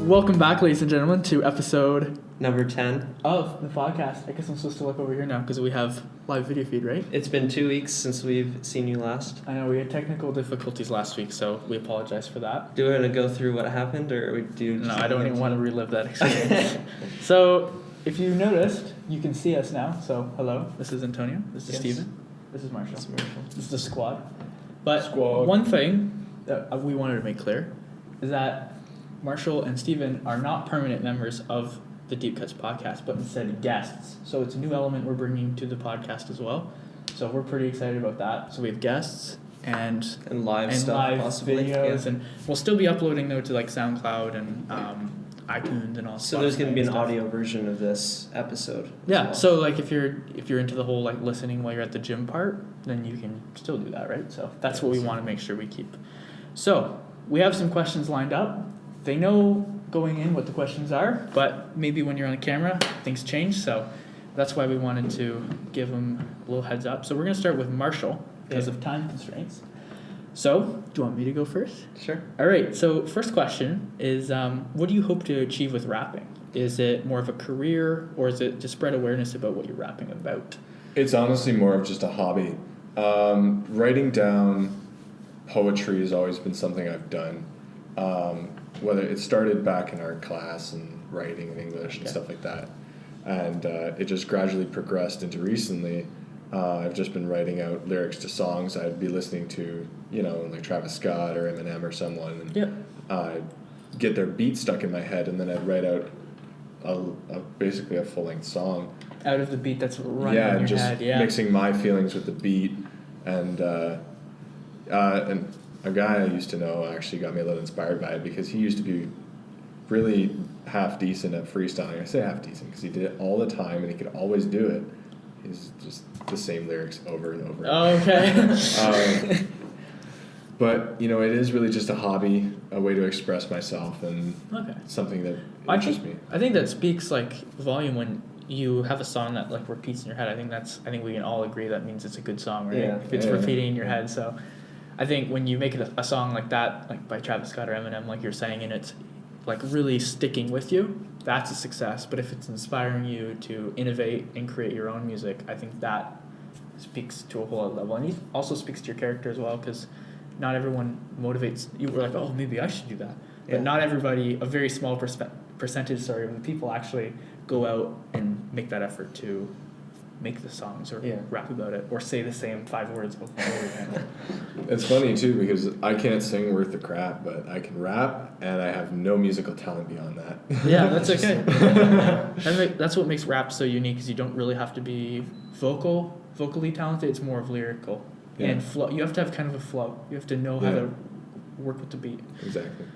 Welcome back, ladies and gentlemen, to episode number 10 of the podcast. I guess I'm supposed to look over here now because we have live video feed, right? It's been 2 weeks since we've seen you last. I know we had technical difficulties last week, so we apologize for that. Do we want to go through what happened, or do you? No, I don't even want to relive that experience. So, if you noticed, you can see us now. So, hello, this is Antonio. This is Steven. This is Marshall. This is the squad. But one thing that we wanted to make clear is that Marshall and Steven are not permanent members of the Deep Cuts podcast, but instead guests. So it's a new element we're bringing to the podcast as well. So we're pretty excited about that. So we have guests and live stuff, possibly. Videos, and we'll still be uploading though to like SoundCloud and iTunes and all. So there's going to be an audio version of this episode. Yeah. Well. So like if you're into the whole like listening while you're at the gym part, then you can still do that, right? So that's what we want to make sure we keep. So we have some questions lined up. They know going in what the questions are, but maybe when you're on the camera, things change. So that's why we wanted to give them a little heads up. So we're going to start with Marshall because of time constraints. So do you want me to go first? Sure. All right. So first question is, what do you hope to achieve with rapping? Is it more of a career, or is it to spread awareness about what you're rapping about? It's honestly more of just a hobby. Writing down poetry has always been something I've done. Whether it started back in art class and writing in English and stuff like that. And it just gradually progressed into recently. I've just been writing out lyrics to songs I'd be listening to, like Travis Scott or Eminem or someone. And get their beat stuck in my head, and then I'd write out basically a full-length song. Out of the beat that's running in your head, mixing my feelings with the beat. And a guy I used to know actually got me a little inspired by it because he used to be really half decent at freestyling. I say half decent because he did it all the time and he could always do it. He's just the same lyrics over and over. Oh, okay. But, it is really just a hobby, a way to express myself, and something that interests me. I think that speaks volume when you have a song that repeats in your head. I think we can all agree that means it's a good song, right? Yeah. If it's repeating in your head, so I think when you make it a song like that, like by Travis Scott or Eminem, like you're saying, and it's really sticking with you, that's a success. But if it's inspiring you to innovate and create your own music, I think that speaks to a whole other level. And it also speaks to your character as well, because not everyone motivates you. We're like, oh, maybe I should do that. But not everybody, a very small percentage of the people actually go out and make that effort to make the songs or rap about it or say the same 5 words over and over again. It's funny too because I can't sing worth the crap, but I can rap and I have no musical talent beyond that. Yeah, that's okay. That's what makes rap so unique, is you don't really have to be vocally talented. It's more of lyrical and flow. You have to have kind of a flow. You have to know how to work with the beat. Exactly.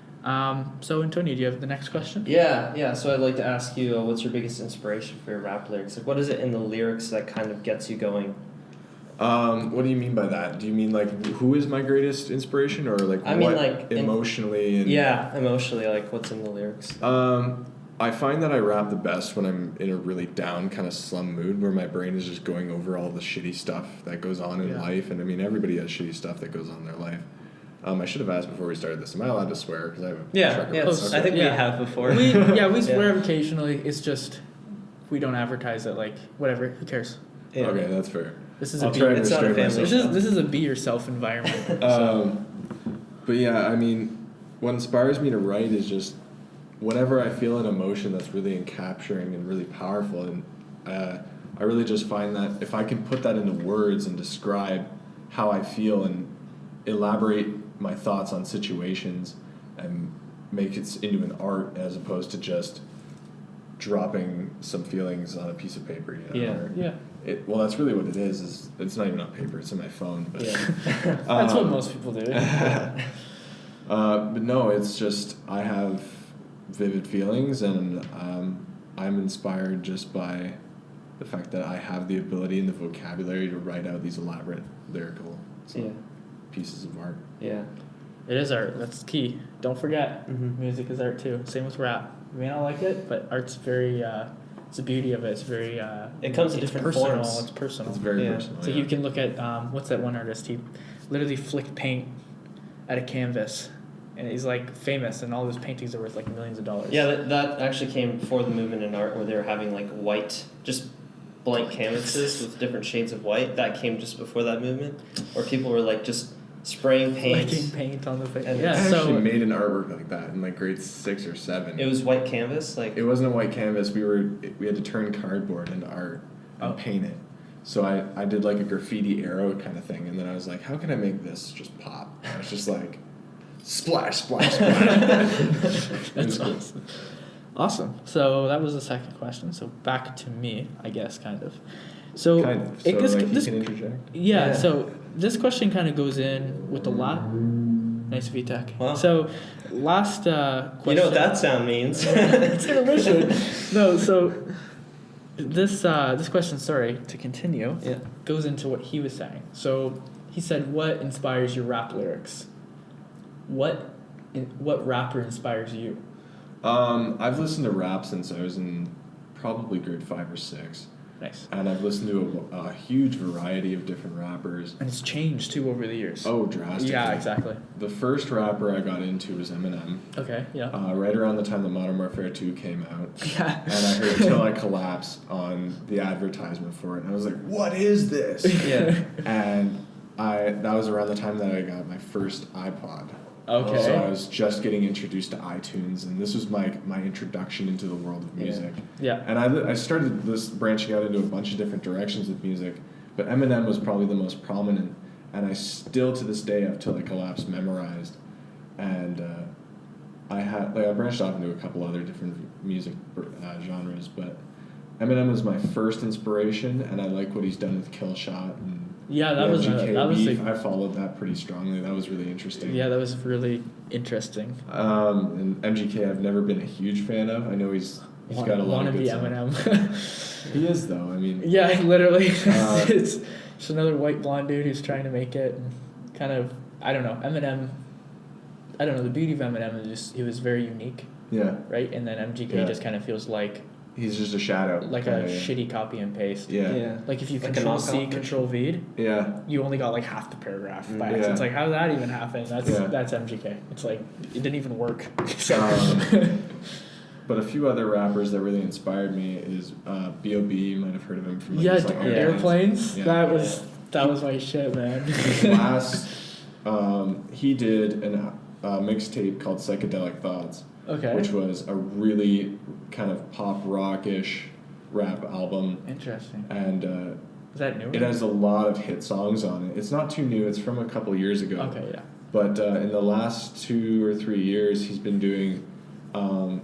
So Antonio, do you have the next question? Yeah. So I'd like to ask you, what's your biggest inspiration for your rap lyrics? What is it in the lyrics that kind of gets you going? What do you mean by that? Do you mean who is my greatest inspiration, or emotionally? Emotionally, what's in the lyrics? I find that I rap the best when I'm in a really down kind of slum mood where my brain is just going over all the shitty stuff that goes on in life. And I mean, everybody has shitty stuff that goes on in their life. I should have asked before we started this. Am I allowed to swear? Because I have a okay. I think we have before. We swear occasionally. It's just we don't advertise it. Whatever. Who cares? Yeah. Okay, that's fair. This is it's not a family. This is a be yourself environment. But yeah, I mean, what inspires me to write is just whenever I feel an emotion that's really encapturing and really powerful, and I really just find that if I can put that into words and describe how I feel and elaborate my thoughts on situations and make it into an art as opposed to just dropping some feelings on a piece of paper. Well, that's really what it is it's not even on paper, it's in my phone. But that's what most people do. But no, it's just I have vivid feelings, and I'm inspired just by the fact that I have the ability and the vocabulary to write out these elaborate lyrical pieces of art. Yeah. It is art. That's key. Don't forget, music is art too. Same with rap. You may not like it, but art's very, it's the beauty of it. It's very, it comes in different forms. It's personal. It's very personal. So you can look at, what's that one artist? He literally flicked paint at a canvas and he's like famous, and all his paintings are worth like millions of dollars. Yeah, that actually came before the movement in art where they were having like white, just blank canvases with different shades of white. That came just before that movement, where people were like just spraying paint. Flicking paint on the face. And Yeah, I so actually made an artwork like that in like grade 6 or 7. It was white canvas, like It wasn't a white canvas. We had to turn cardboard into art and paint it. So I did like a graffiti arrow kind of thing, and then I was like, how can I make this just pop? And I was just like, splash, splash, splash. that's awesome. Awesome. So that was the second question. So back to me, I guess, kind of. So Kind of. it So gets, like this, you can interject. yeah. So this question kind of goes in with the nice VTech. Wow. So last question. you know what that sound means. It's intermission. No, so this question, sorry, to continue, goes into what he was saying. So he said, what inspires your rap lyrics? What rapper inspires you? I've listened to rap since I was in probably grade 5 or 6. Nice. And I've listened to a huge variety of different rappers. And it's changed too over the years. Oh, drastically. Yeah, exactly. The first rapper I got into was Eminem. Okay, yeah. Right around the time that Modern Warfare 2 came out. Yeah. And I heard Till I Collapse on the advertisement for it. And I was like, what is this? Yeah. And that was around the time that I got my first iPod. Okay. So I was just getting introduced to iTunes, and this was my introduction into the world of music. Yeah. And I started branching out into a bunch of different directions with music, but Eminem was probably the most prominent, and I still to this day have Till I Collapse memorized, and I branched off into a couple other different music genres, but Eminem was my first inspiration, and I like what he's done with Kill Shot and Yeah, the was beef. I followed that pretty strongly. That was really interesting. Yeah, that was really interesting. And MGK, I've never been a huge fan of. I know he's got a lot of good stuff. Eminem. He is though. I mean. Yeah, literally. It's just another white blonde dude who's trying to make it. And kind of, I don't know. Eminem. I don't know. The beauty of Eminem is just he was very unique. Yeah. Right, and then MGK just kind of feels like. He's just a shadow. Like a shitty copy and paste. Yeah. Like if you Like Control C, Control V, you only got like half the paragraph by Yeah. accident. It's like, how did that even happen? That's MGK. It's like, it didn't even work. So. But a few other rappers that really inspired me is B.O.B. You might have heard of him from Airplanes. Yeah. That was my shit, man. He did a mixtape called Psychedelic Thoughts. Okay. Which was a really kind of pop rock-ish rap album. Interesting. And is that new? It has a lot of hit songs on it. It's not too new. It's from a couple years ago. Okay, yeah. But in the last 2 or 3 years, he's been doing.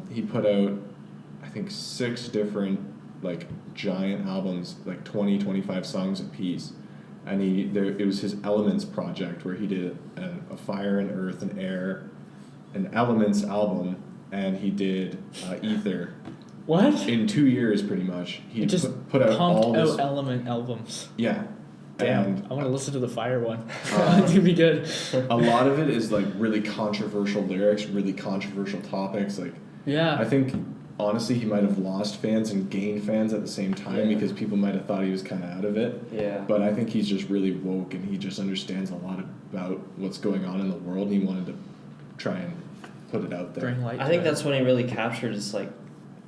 He put out, I think, 6 different like giant albums, like 20, 25 songs a piece. And it was his Elements project where he did a Fire and Earth and Air, an Elements album. And he did Ether. What? In 2 years, pretty much. He just put out all this. Out Element albums. Yeah. Damn. And, I want to listen to the Fire one. It's gonna be good. A lot of it is like really controversial lyrics, really controversial topics. Like, yeah. I think honestly he might have lost fans and gained fans at the same time because people might have thought he was kind of out of it. Yeah. But I think he's just really woke and he just understands a lot about what's going on in the world. And he wanted to try and put it out there. Bring light. I think that's when he really captured his like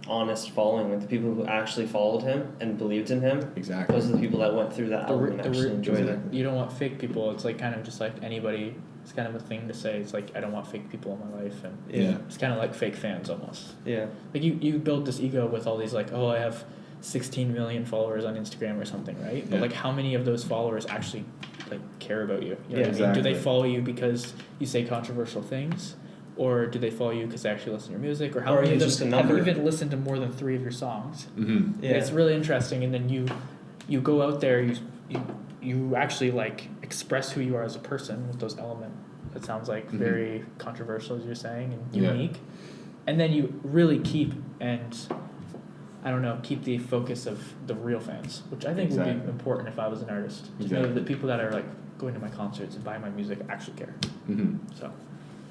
honest following, like the people who actually followed him and believed in him. Exactly. Those are the people that went through that album and actually enjoyed it. You don't want fake people. It's like kind of just like anybody. It's kind of a thing to say. It's like I don't want fake people in my life, and it's kind of like fake fans almost. Yeah. Like you build this ego with all these like, oh, I have 16 million followers on Instagram or something, right? But like how many of those followers actually like care about you? You know what I mean? Exactly. Do they follow you because you say controversial things? Or do they follow you because they actually listen to your music? Or how many of them have even listened to more than 3 of your songs? Mm-hmm. Yeah. It's really interesting. And then you go out there, you actually like express who you are as a person with those elements. That sounds like very controversial, as you're saying, and unique. And then you really keep the focus of the real fans, which I think would be important if I was an artist. To know that the people that are like going to my concerts and buying my music actually care. Mm-hmm. So.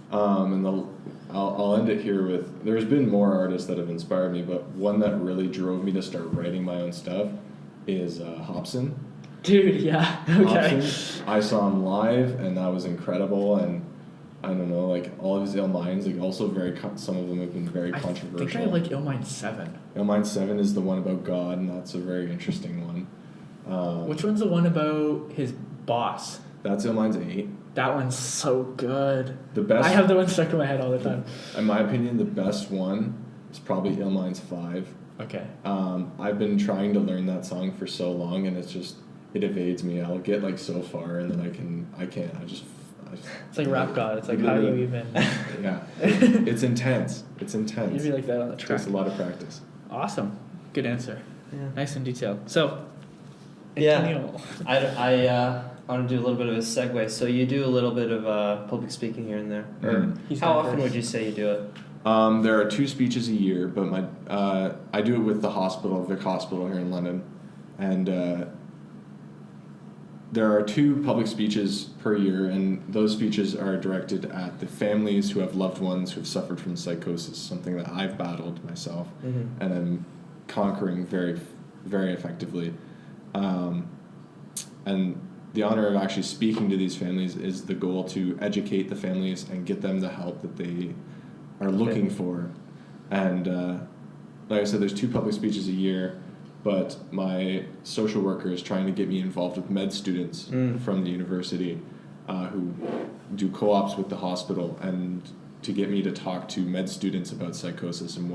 I'll end it here with, there's been more artists that have inspired me, but one that really drove me to start writing my own stuff is Hobson. Dude, yeah, okay. Hobson, I saw him live, and that was incredible, and I don't know, like all of his Ill Minds, like also some of them have been very controversial. I think I like Ill Mind 7. Ill Mind 7 is the one about God, and that's a very interesting one. Which one's the one about his boss? That's Ill Mind's 8. That one's so good. The best. I have the one stuck in my head all the time. In my opinion, the best one is probably Ill Mind's 5. Okay. I've been trying to learn that song for so long, and it evades me. I'll get like so far, and then I can't. It's like Rap God. It's like, how do you even... Yeah. It's intense. It's intense. You'd be like that on the track. It takes a lot of practice. Awesome. Good answer. Yeah. Nice and detailed. So, Yeah. Antonio. I want to do a little bit of a segue. So you do a little bit of public speaking here and there. Or He's how done often first. would you say you do it? There are 2 speeches a year, but I do it with the Vic Hospital here in London, and there are 2 public speeches per year, and those speeches are directed at the families who have loved ones who have suffered from psychosis, something that I've battled myself, Mm-hmm. and I'm conquering very, very effectively. And the honor of actually speaking to these families is the goal to educate the families and get them the help that they are looking for. And like I said, there's 2 public speeches a year, but my social worker is trying to get me involved with med students from the university who do co-ops with the hospital, and to get me to talk to med students about psychosis and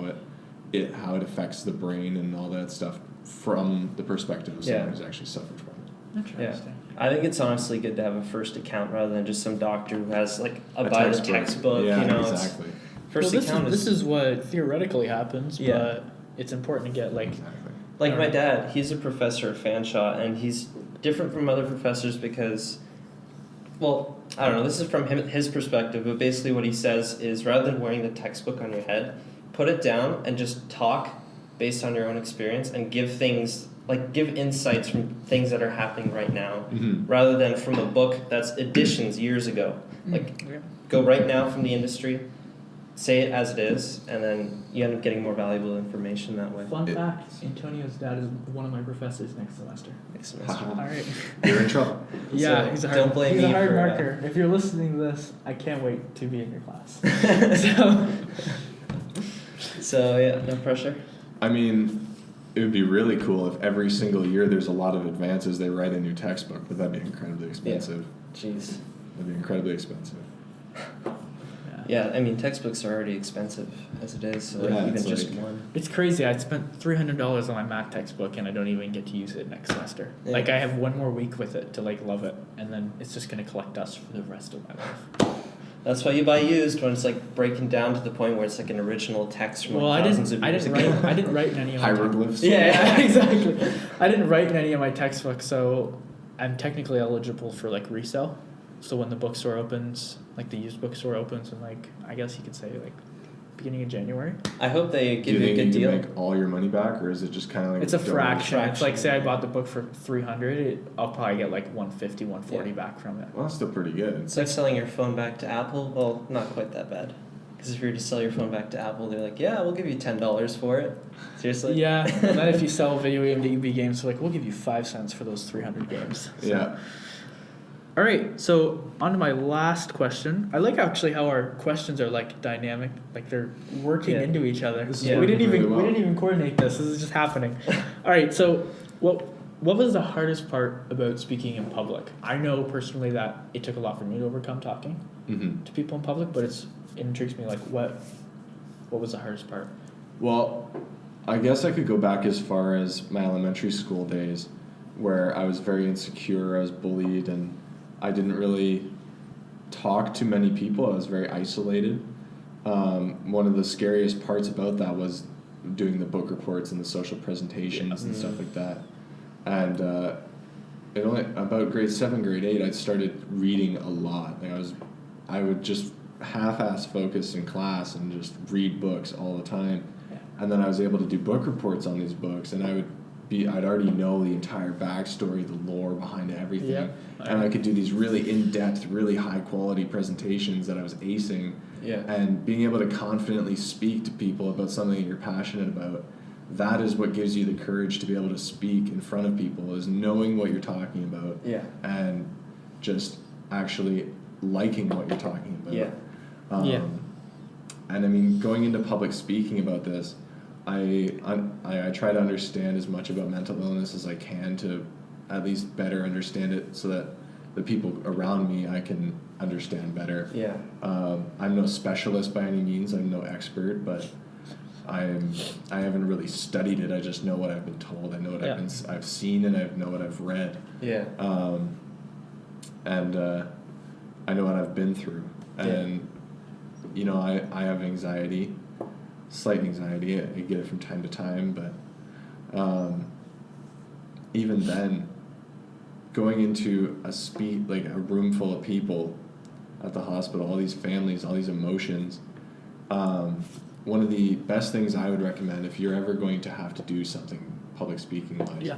how it affects the brain and all that stuff from the perspective of someone who's actually suffered from it. Interesting. I think it's honestly good to have a first account rather than just some doctor who has like a textbook. Yeah, you know, exactly. First Well, account this is what theoretically happens, Yeah. but it's important to get like... Exactly. like my Alright. dad. He's a professor at Fanshawe, and he's different from other professors because, well, I don't know. This is from his perspective, but basically what he says is rather than wearing the textbook on your head, put it down and just talk based on your own experience and give insights from things that are happening right now, rather than from a book that's editions years ago. Like, go right now from the industry, say it as it is, and then you end up getting more valuable information that way. Fun fact, Antonio's dad is one of my professors next semester. Next semester. All right. You're in trouble. Yeah, So, he's a don't hard, blame he's a me hard for, marker. If you're listening to this, I can't wait to be in your class. So yeah, no pressure. I mean, it would be really cool if every single year there's a lot of advances they write in your textbook, but that'd be incredibly expensive. Jeez. That'd be incredibly expensive. Yeah, I mean textbooks are already expensive as it is, so like, Yeah, even it's just like- one. It's crazy. I spent $300 on my math textbook and I don't even get to use it next semester. Yeah. Like I have one more week with it to like love it, and then it's just gonna collect dust for the rest of my life. That's why you buy used when it's like breaking down to the point where it's like an original text from like thousands of years ago. I didn't write in any of my Hieroglyphs. Yeah, exactly. I didn't write in any of my textbooks, so I'm technically eligible for like resale. So when the bookstore opens, like the used bookstore opens in like, I guess you could say like beginning of January. I hope they Do give you you a think good you deal. can make all your money back, or is it just kind of like It's a donation? fraction. It's like, say I yeah. bought the book for $300, I'll probably get like $150, $140 Yeah. back from it. Well, that's still pretty good. It's like selling your phone back to Apple. Well, not quite that bad. Because if you were to sell your phone back to Apple, they're like, yeah, we'll give you $10 for it. Seriously? Yeah, and then if you sell video game to EB games, they're like, we'll give you 5 cents for those 300 games. So. Yeah. All right, so on to my last question. I like actually how our questions are like dynamic, like they're working Yeah. into each other. This is we didn't working even really well. we didn't even coordinate this. This is just happening. All right, so what was the hardest part about speaking in public? I know personally that it took a lot for me to overcome talking Mm-hmm. to people in public, but it intrigues me. Like what was the hardest part? Well, I guess I could go back as far as my elementary school days, where I was very insecure, I was bullied, and I didn't really talk to many people. I was very isolated. One of the scariest parts about that was doing the book reports and the social presentations and stuff like that. And it only about grade 7, grade 8, I started reading a lot. Like I would just half-ass focus in class and just read books all the time. Yeah. And then I was able to do book reports on these books, and I'd already know the entire backstory, the lore behind everything. Yeah. And I could do these really in-depth, really high-quality presentations that I was acing. Yeah. And being able to confidently speak to people about something that you're passionate about, that is what gives you the courage to be able to speak in front of people, is knowing what you're talking about Yeah. and just actually liking what you're talking about. Yeah. And I mean, going into public speaking about this, I try to understand as much about mental illness as I can to at least better understand it, so that the people around me I can understand better. Yeah. I'm no specialist by any means. I'm no expert, but I haven't really studied it. I just know what I've been told. I know what I've seen, and I know what I've read. Yeah. And I know what I've been through. And you know, I have anxiety, slight anxiety. I get it from time to time, but even then, going into like a room full of people at the hospital, all these families, all these emotions, one of the best things I would recommend if you're ever going to have to do something public speaking wise,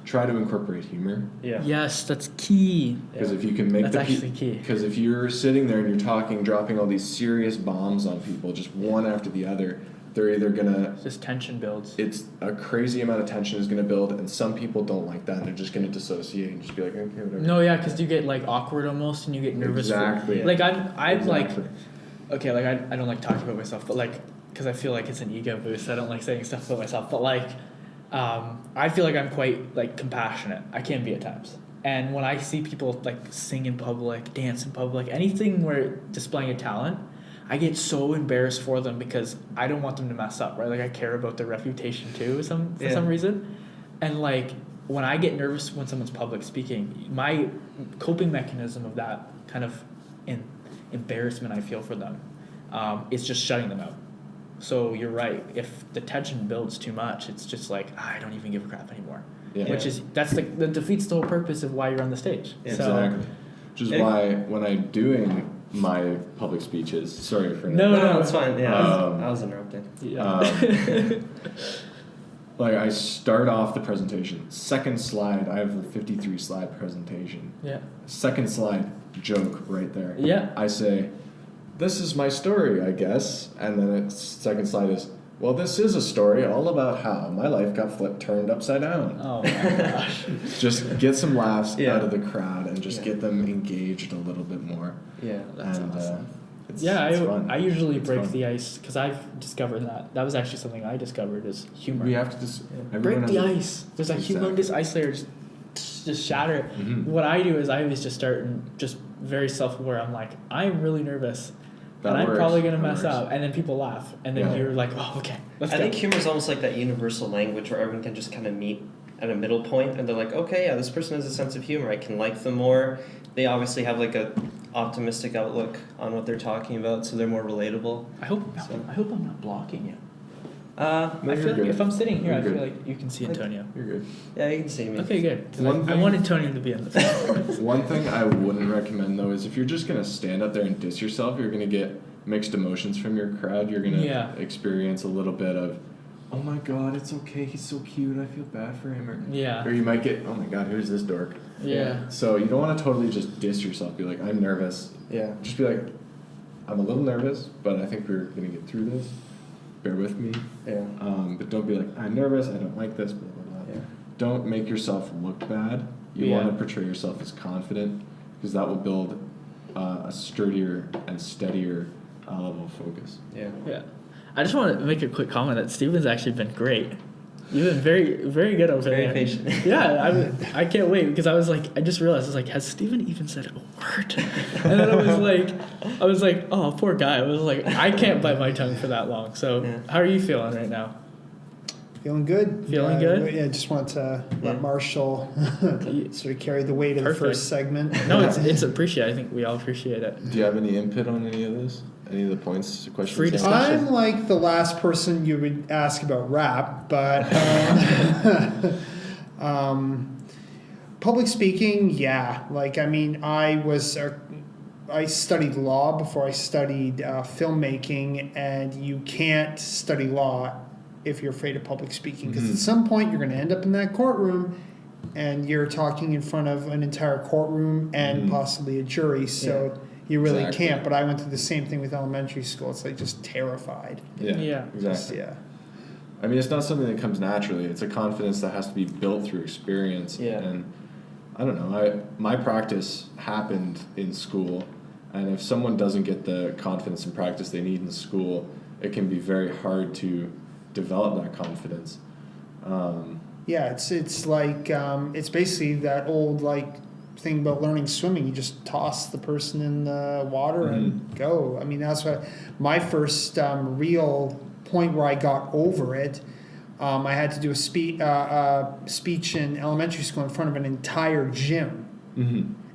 try to incorporate humor. Yeah. Yes, that's key. Because if you can make that's actually key. Because if you're sitting there and you're talking, dropping all these serious bombs on people, just one after the other, they're either gonna just tension builds. It's a crazy amount of tension is gonna build, and some people don't like that, and they're just gonna dissociate and just be like, okay, whatever. No, yeah, because you get like awkward almost, and you get nervous. Exactly. Like I'm like, okay, like I don't like talking about myself, but like, because I feel like it's an ego boost. I don't like saying stuff about myself, but like, I feel like I'm quite like compassionate. I can be at times. And when I see people like sing in public, dance in public, anything where displaying a talent, I get so embarrassed for them because I don't want them to mess up, right? Like I care about their reputation too for some reason. And like when I get nervous when someone's public speaking, my coping mechanism of that kind of embarrassment I feel for them is just shutting them out. So you're right. If the tension builds too much, it's just like, I don't even give a crap anymore. Yeah. Which is, that defeats the whole purpose of why you're on the stage. Yeah, so, exactly. Which is why when I'm doing my public speeches, sorry for no, it's fine. Yeah, I was interrupting. Yeah. Like I start off the presentation. Second slide, I have a 53 slide presentation. Yeah. Second slide, joke right there. Yeah. I say, this is my story, I guess. And then second slide is, well, this is a story all about how my life got turned upside down. Oh my gosh. Just get some laughs out of the crowd and just get them engaged a little bit more. Yeah, that's awesome. It's fun. I usually it's break fun. the ice because I've discovered that was actually something I discovered is humor. We have to just break the ice. There's a humongous ice layer, just shatter it. Mm-hmm. What I do is I always just start and just very self-aware. I'm like, I'm really nervous. And I'm probably going to mess up. And then people laugh. And then you're like, oh, okay, let's go. I think humor is almost like that universal language where everyone can just kind of meet at a middle point. And they're like, okay, yeah, this person has a sense of humor. I can like them more. They obviously have like a optimistic outlook on what they're talking about, so they're more relatable. I hope I'm not blocking you. No, I feel like if I'm sitting here, You're I feel good. like you can see Antonio. You're good. Yeah, you can see me. Okay, good. I want Antonio to be in this. One thing I wouldn't recommend, though, is if you're just going to stand up there and diss yourself, you're going to get mixed emotions from your crowd. You're going to experience a little bit of, oh my god, it's okay, he's so cute, I feel bad for him. Or you might get, oh my god, who's this dork? Yeah. So you don't want to totally just diss yourself. Be like, I'm nervous. Yeah. Just be like, I'm a little nervous, but I think we're going to get through this. Bear with me. Yeah. But don't be like, I'm nervous, I don't like this, blah, blah, blah. Yeah. Don't make yourself look bad. You want to portray yourself as confident, because that will build a sturdier and steadier level of focus. Yeah. Yeah. I just want to make a quick comment that Steven's actually been great. You've been very, very good over there. Very patient. Yeah, I can't wait because I just realized, I was like, has Steven even said a word? And then I was like, oh, poor guy. I was like, I can't bite my tongue for that long. So how are you feeling right now? Feeling good. Feeling good? Yeah, just want to let Marshall sort of carry the weight of the first segment. No, it's appreciated. I think we all appreciate it. Do you have any input on any of this? Any of the points, questions? Free discussion. I'm like the last person you would ask about rap, but public speaking, yeah. Like, I mean, I studied law before I studied filmmaking, and you can't study law if you're afraid of public speaking, because at some point you're going to end up in that courtroom and you're talking in front of an entire courtroom and possibly a jury, so you really can't. But I went through the same thing with elementary school. It's like just terrified. Yeah, exactly. Yeah. I mean, it's not something that comes naturally. It's a confidence that has to be built through experience. Yeah. And I don't know, my practice happened in school, And if someone doesn't get the confidence and practice they need in school, it can be very hard to develop that confidence. Yeah, it's like it's basically that old like thing about learning swimming. You just toss the person in the water and go. I mean, that's what my first real point where I got over it. I had to do a speech in elementary school in front of an entire gym,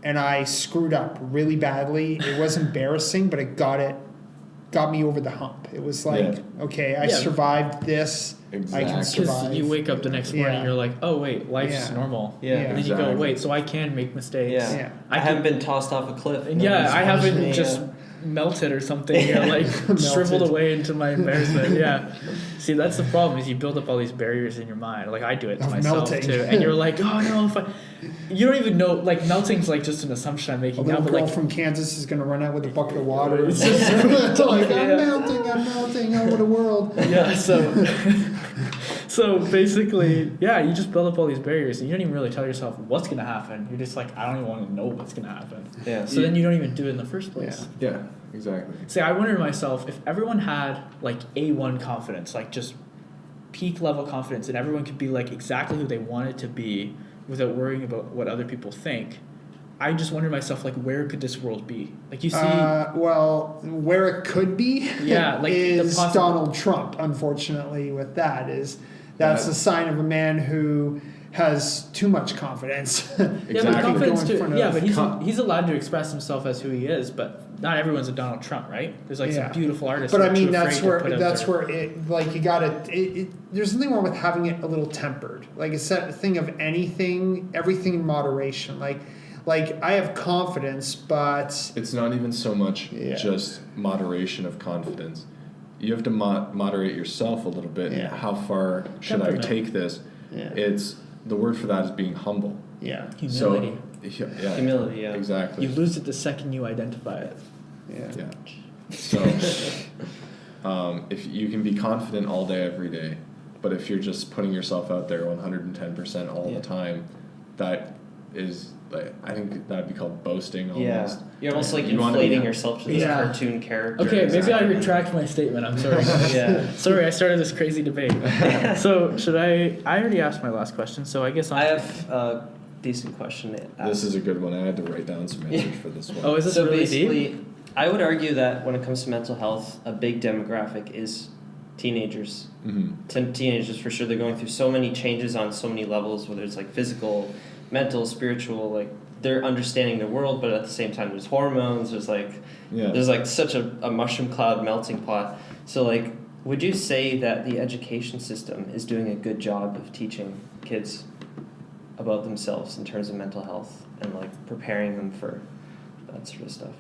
and I screwed up really badly. It was embarrassing, but it got me over the hump. It was like, okay, I survived this. Exactly. I can Because survive. you wake up the next morning and you're like, oh wait, life's normal. Yeah. And then you go, wait, so I can make mistakes. Yeah. I haven't been tossed off a cliff. And I haven't just melted or something. You're like shriveled away into my embarrassment. Yeah. See, that's the problem is you build up all these barriers in your mind. Like I do it to myself too. And you're like, oh no, you don't even know, like melting's like just an assumption I'm making A little now. But girl like from Kansas is going to run out with a bucket of water. It's just like, I'm melting, oh, what a world. Yeah, so basically, you just build up all these barriers and you don't even really tell yourself what's going to happen. You're just like, I don't even want to know what's going to happen. Yeah. So then you don't even do it in the first place. Yeah, exactly. See, I wonder to myself, if everyone had like A1 confidence, like just peak level confidence, and everyone could be like exactly who they wanted to be without worrying about what other people think, I just wonder to myself, like, where could this world be? Like, you see... well, where it could be like is Donald Trump, unfortunately, with that. That's a sign of a man who has too much confidence. Exactly. Yeah, but confidence too. Yeah, but he's allowed to express himself as who he is, but not everyone's a Donald Trump, right? There's like some beautiful artists. But I mean, that's where it like you gotta. There's nothing wrong with having it a little tempered. Like it's that thing of everything in moderation. Like I have confidence, but it's not even so much just moderation of confidence. You have to moderate yourself a little bit. Yeah. How far should I take this? Yeah. It's the word for that is being humble. Yeah. Humility. So, Humility, yeah. Exactly. You lose it the second you identify it. Yeah. So, if you can be confident all day, every day, but if you're just putting yourself out there 110% all the time, that is, like, I think that'd be called boasting almost. Yeah. You're almost like inflating yourself to this cartoon character. Okay, maybe I retract my statement. I'm sorry. Sorry, I started this crazy debate. So, should I already asked my last question, so I guess I have a decent question to ask. This is a good one. I had to write down some answers for this one. Oh, is this so really basically, deep? I would argue that when it comes to mental health, a big demographic is teenagers. Teenagers, for sure, they're going through so many changes on so many levels, whether it's like physical, mental, spiritual, like they're understanding the world, but at the same time there's hormones, there's like such a mushroom cloud melting pot. So like, would you say that the education system is doing a good job of teaching kids about themselves in terms of mental health and like preparing them for that sort of stuff?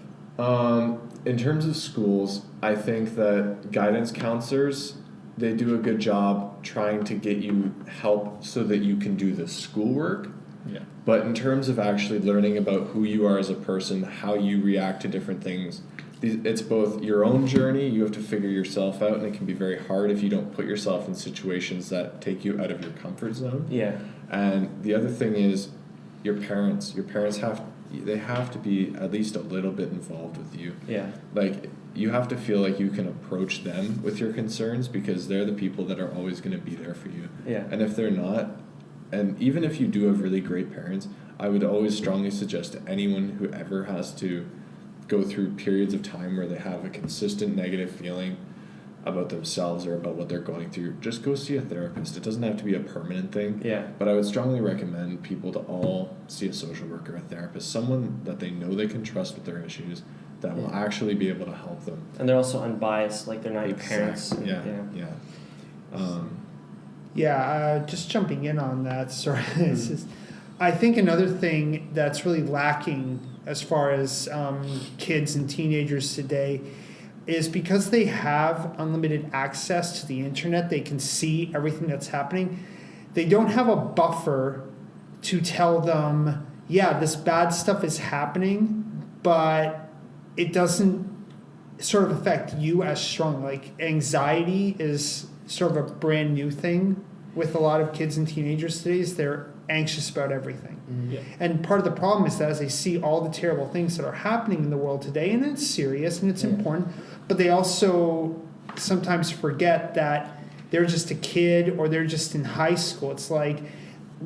In terms of schools, I think that guidance counselors, they do a good job trying to get you help so that you can do the schoolwork. Yeah. But in terms of actually learning about who you are as a person, how you react to different things, it's both your own journey, you have to figure yourself out, and it can be very hard if you don't put yourself in situations that take you out of your comfort zone. Yeah. And the other thing is your parents. Your parents have to be at least a little bit involved with you. Yeah. Like, you have to feel like you can approach them with your concerns because they're the people that are always going to be there for you. Yeah. And if they're not, and even if you do have really great parents, I would always strongly suggest to anyone who ever has to go through periods of time where they have a consistent negative feeling about themselves or about what they're going through, just go see a therapist. It doesn't have to be a permanent thing. Yeah. But I would strongly recommend people to all see a social worker, a therapist, someone that they know they can trust with their issues, that will actually be able to help them. And they're also unbiased, like they're not your parents. Just jumping in on that. Sorry, I think another thing that's really lacking as far as kids and teenagers today is because they have unlimited access to the internet, they can see everything that's happening. They don't have a buffer to tell them, yeah, this bad stuff is happening, but it doesn't sort of affect you as strong. Like anxiety is sort of a brand new thing with a lot of kids and teenagers today is they're anxious about everything. Yeah. And part of the problem is that as they see all the terrible things that are happening in the world today, and it's serious and it's important, but they also sometimes forget that they're just a kid or they're just in high school. It's like,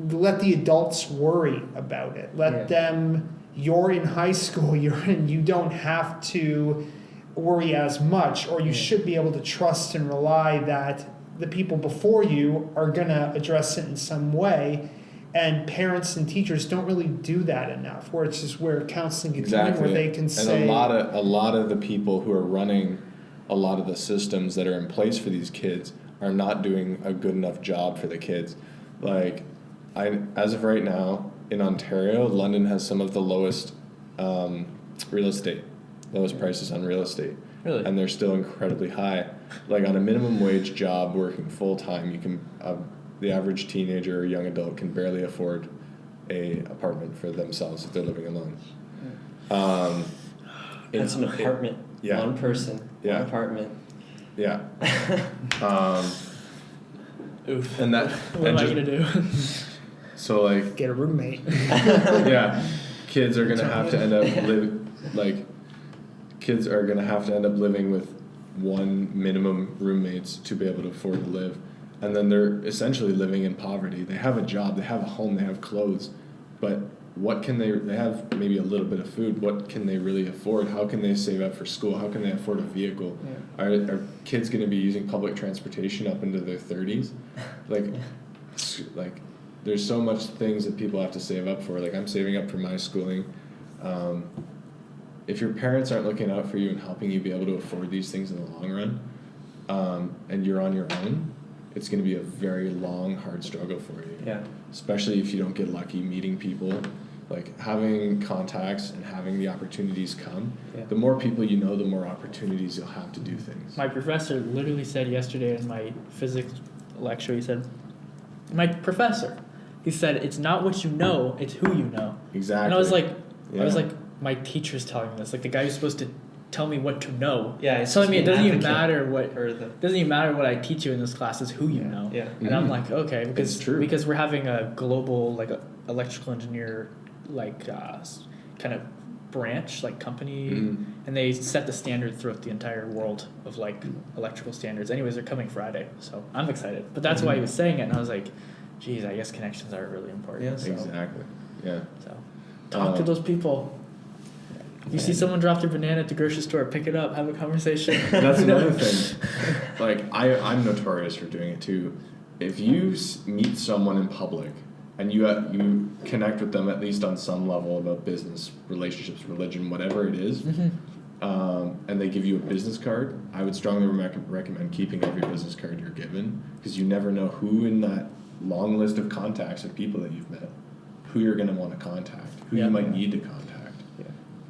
let the adults worry about it. Let them, you're in high school, you don't have to worry as much, or you should be able to trust and rely that the people before you are going to address it in some way. And parents and teachers don't really do that enough, where it's just where counseling can come in, where they can say... And a lot of the people who are running a lot of the systems that are in place for these kids are not doing a good enough job for the kids. Like, as of right now, in Ontario, London has some of the lowest lowest prices on real estate. Really? And they're still incredibly high. Like, on a minimum wage job, working full-time, you can... the average teenager or young adult can barely afford a apartment for themselves if they're living alone. That's an apartment. Yeah. One person. Yeah. One apartment. Yeah. Oof. And that. What am I gonna do? So like. Get a roommate. Yeah. Kids are gonna have to end up kids are gonna have to end up living with one minimum roommates to be able to afford to live. And then they're essentially living in poverty. They have a job, they have a home, they have clothes, but what can they have maybe a little bit of food, what can they really afford? How can they save up for school? How can they afford a vehicle? Yeah. Are kids going to be using public transportation up into their 30s? Like, there's so much things that people have to save up for. Like, I'm saving up for my schooling. If your parents aren't looking out for you and helping you be able to afford these things in the long run, and you're on your own, it's going to be a very long, hard struggle for you. Yeah. Especially if you don't get lucky meeting people. Like, having contacts and having the opportunities come. Yeah. The more people you know, the more opportunities you'll have to do things. My professor literally said yesterday in my physics lecture, he said, he said, it's not what you know, it's who you know. Exactly. And I was like, my teacher's telling me this. Like, the guy who's supposed to tell me what to know. Yeah, it's telling me it doesn't even matter what I teach you in this class, is who you know. Yeah. And I'm like, okay, because we're having a global, like, electrical engineer, like, kind of branch, like, company, and they set the standard throughout the entire world of, like, electrical standards. Anyways, they're coming Friday, so I'm excited. But that's why he was saying it, and I was like, geez, I guess connections are really important. Yeah, so. Exactly. Yeah. So talk to those people. You see someone drop their banana at the grocery store, pick it up, have a conversation. That's another thing. Like, I'm notorious for doing it too. If you meet someone in public and you connect with them at least on some level about business, relationships, religion, whatever it is, and they give you a business card, I would strongly recommend keeping every business card you're given, because you never know who in that long list of contacts of people that you've met, who you're going to want to contact, who you might need to contact.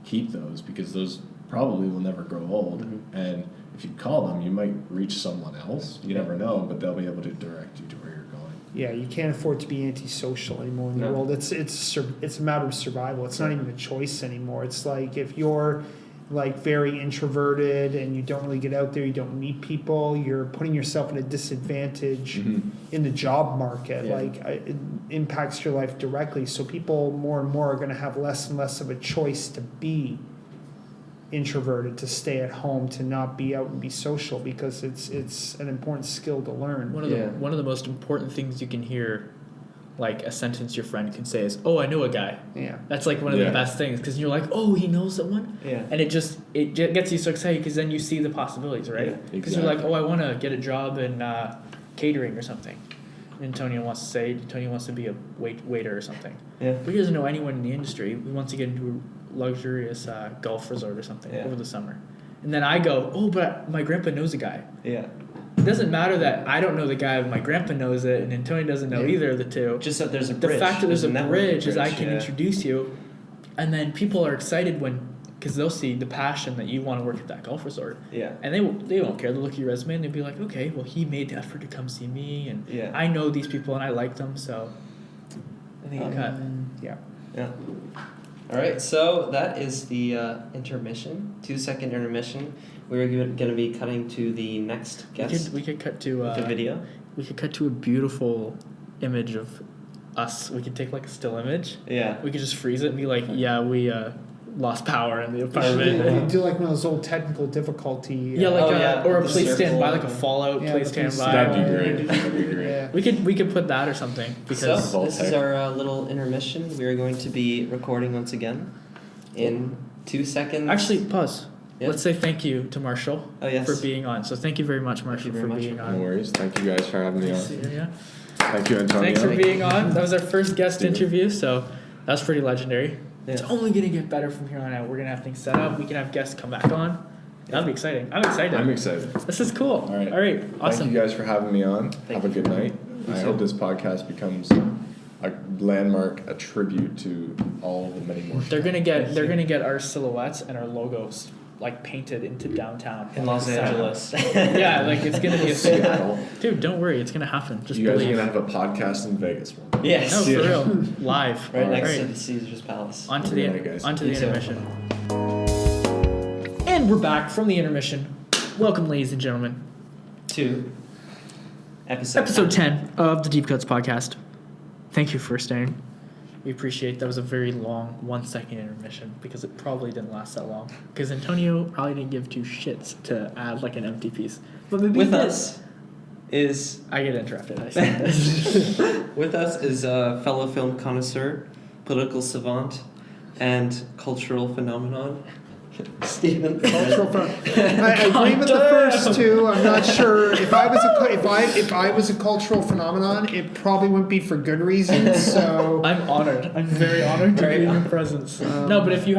Keep those, because those probably will never grow old, and if you call them, you might reach someone else. You never know, but they'll be able to direct you to where you're going. Yeah, you can't afford to be antisocial anymore in the world. It's a matter of survival. It's not even a choice anymore. It's like, if you're like very introverted and you don't really get out there, you don't meet people, you're putting yourself at a disadvantage in the job market. Like, it impacts your life directly. So people more and more are going to have less and less of a choice to be introverted, to stay at home, to not be out and be social, because it's an important skill to learn. One of the most important things you can hear, like a sentence your friend can say, is, "Oh, I know a guy." Yeah. That's like one of the best things, because you're like, "Oh, he knows someone." Yeah. And it gets you so excited, because then you see the possibilities, right? Because you're like, "Oh, I want to get a job in catering or something." And Antonio wants to be a waiter or something. Yeah. But he doesn't know anyone in the industry. He wants to get into a luxurious golf resort or something over the summer. And then I go, "Oh, but my grandpa knows a guy." Yeah. It doesn't matter that I don't know the guy, but my grandpa knows it, and Antonio doesn't know either of the two. Just that there's a bridge. The fact that there's a bridge is I can introduce you, and then people are excited because they'll see the passion that you want to work at that golf resort. Yeah. And they won't care. They'll look at your resume and they'll be like, okay, well, he made the effort to come see me, and I know these people and I like them, so I think it cut. Yeah. Yeah. All right, so that is the intermission, 2-second intermission. We're going to be cutting to the next guest. We could cut to the video. we could cut to a beautiful image of us. We could take like a still image. Yeah. We could just freeze it and be like, yeah, we lost power in the apartment. Do like one of those old technical difficulty. Yeah, like or a the place circle. standby, like a Fallout place standby. That'd be great. That'd be great. Yeah. We could put that or something because So this is our little intermission. We are going to be recording once again in 2 seconds. actually pause. Yeah. Let's say thank you to Marshall yes. for being on. So thank you very much, Marshall, very for much. being No on. worries. Thank you guys for having me Nice to on. see you, yeah. Thank you, Antonio. Thanks for being on. That was our first guest Dude. interview, so that's pretty legendary. Yeah. It's only gonna get better from here on out. We're gonna have things set up. We can have guests come back on. That'll be exciting. I'm excited. I'm excited. This is cool. All right. All right. Awesome. Thank you guys for having me on. Thank Have a you. good night. I too. hope this podcast becomes a landmark, a tribute to all the many more. They're gonna get our silhouettes and our logos like painted into downtown in Los Angeles. Yeah, like it's gonna be a Seattle. dude. Don't worry, it's gonna happen. Just You guys believe. are gonna have a podcast in Vegas one day. Yes. No, for Yeah. real, live. Right All next right. to the Caesar's Palace. Onto Good the night, guys. onto the You too. intermission. And we're back from the intermission. Welcome, ladies and gentlemen. To episode Episode 10 of the Deep Cuts podcast. Thank you for staying. We appreciate that was a very long 1 second intermission because it probably didn't last that long. Because Antonio probably didn't give two shits to add like an empty piece. But maybe With he did. us is I get interrupted. I say this. with us is a fellow film connoisseur, political savant, and cultural phenomenon, Stephen. Cultural I agree with the first two. I'm not sure if I was a cultural phenomenon, it probably wouldn't be for good reasons. So I'm honored. I'm very honored to Right. be in your presence. No, but if you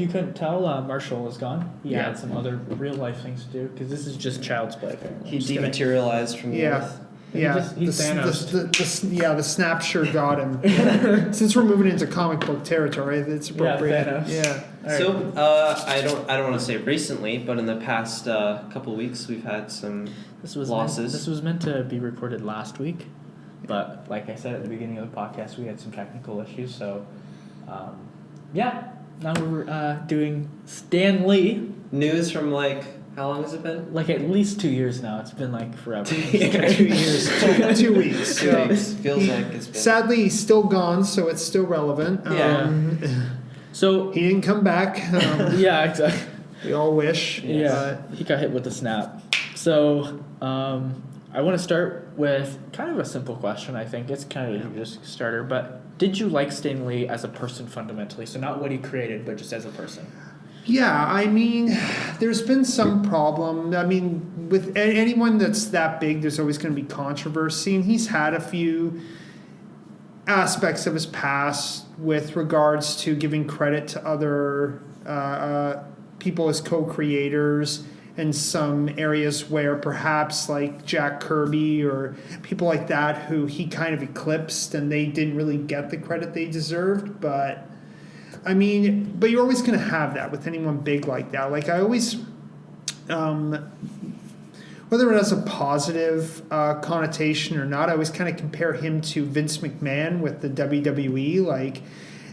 couldn't tell, Marshall is gone. He Yeah. had some other real life things to do because this is just child's play. Apparently. He Just kidding. dematerialized from the yeah, earth. yeah, He's the snap sure got him. Since we're moving into comic book territory, it's appropriate. Thanos. Yeah. All right. So I don't want to say recently, but in the past couple weeks we've had some This was losses. This was meant to be recorded last week, but like I said at the beginning of the podcast, we had some technical issues. So, now we're doing Stan Lee. news from like how long has it been? Like at least 2 years now. It's been like forever. 2 years. 2 weeks. 2 Yeah. weeks. Feels like it's been. Sadly, he's still gone, so it's still relevant. Yeah. So He didn't come back. yeah, exactly. We all wish. Yeah, he got hit with the snap. So I want to start with kind of a simple question. I think it's kind of just a starter. But did you like Stan Lee as a person fundamentally? So not what he created, but just as a person. Yeah, I mean, there's been some problem. I mean, with anyone that's that big, there's always going to be controversy. And he's had a few aspects of his past with regards to giving credit to other people as co-creators in some areas where perhaps like Jack Kirby or people like that who he kind of eclipsed and they didn't really get the credit they deserved. But I mean, but you're always going to have that with anyone big like that. Like I always, whether it has a positive connotation or not, I always kind of compare him to Vince McMahon with the WWE, like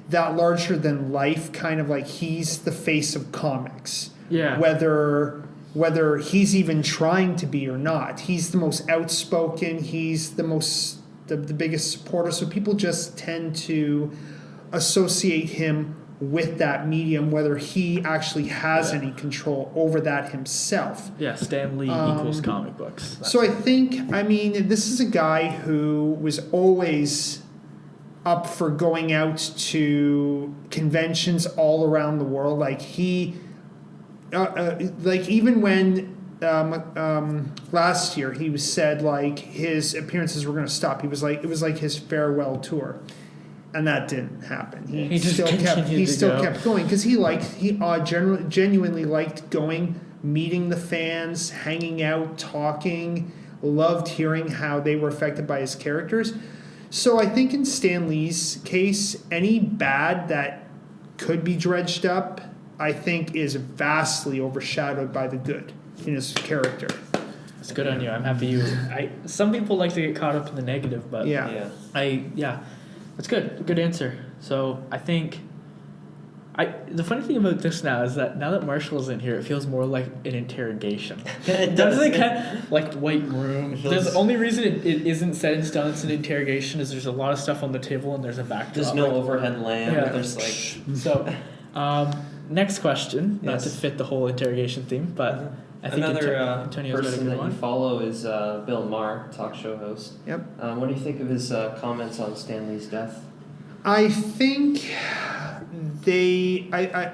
that larger than life kind of like he's the face of comics. Yeah. Whether he's even trying to be or not, he's the most outspoken. He's the biggest supporter. So people just tend to associate him with that medium, whether he actually has any control over that himself. Yeah, Stan Lee equals comic books. That's So I think, I mean, this is a guy who was always up for going out to conventions all around the world. Like he, like even when last year he was said like his appearances were going to stop. He was like, it was like his farewell tour. And that didn't happen. He just continued to go. kept going because he genuinely liked going, meeting the fans, hanging out, talking. Loved hearing how they were affected by his characters. So I think in Stan Lee's case, any bad that could be dredged up, I think is vastly overshadowed by the good in his character. It's good on you. I'm happy you. Some people like to get caught up in the negative, but Yeah. that's good. Good answer. So I think The funny thing about this now is that now that Marshall isn't here, it feels more like an interrogation. It Doesn't does. it kind of, like white room? It feels- The only reason it isn't set in stone it's an interrogation is there's a lot of stuff on the table and there's a backdrop. There's no like, overhead lamp. Yeah. There's like. So, next question, not Yes. to fit the whole interrogation theme, but I think Another Antonio's got a person good that one. you follow is Bill Maher, talk show host. Yep. What do you think of his comments on Stan Lee's death? I think I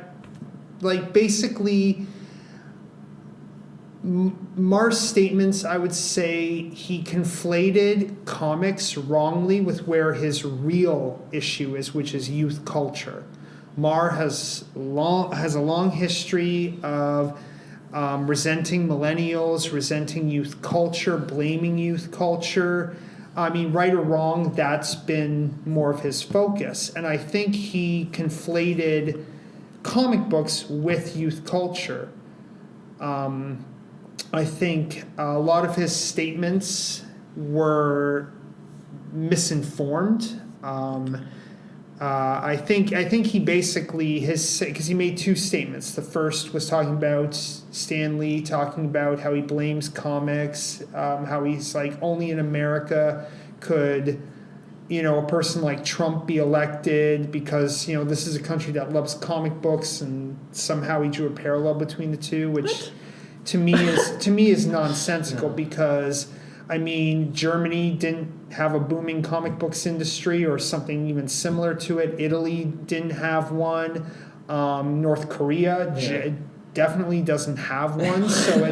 like basically Maher's statements, I would say he conflated comics wrongly with where his real issue is, which is youth culture. Maher has a long history of resenting millennials, resenting youth culture, blaming youth culture. I mean, right or wrong, that's been more of his focus. And I think he conflated comic books with youth culture. I think a lot of his statements were misinformed. I think he basically because he made two statements. The first was talking about Stan Lee, talking about how he blames comics, how he's like only in America could, a person like Trump be elected because this is a country that loves comic books, and somehow he drew a parallel between the two, which to me is nonsensical because. I mean, Germany didn't have a booming comic books industry or something even similar to it. Italy didn't have one. North Korea definitely doesn't have one. So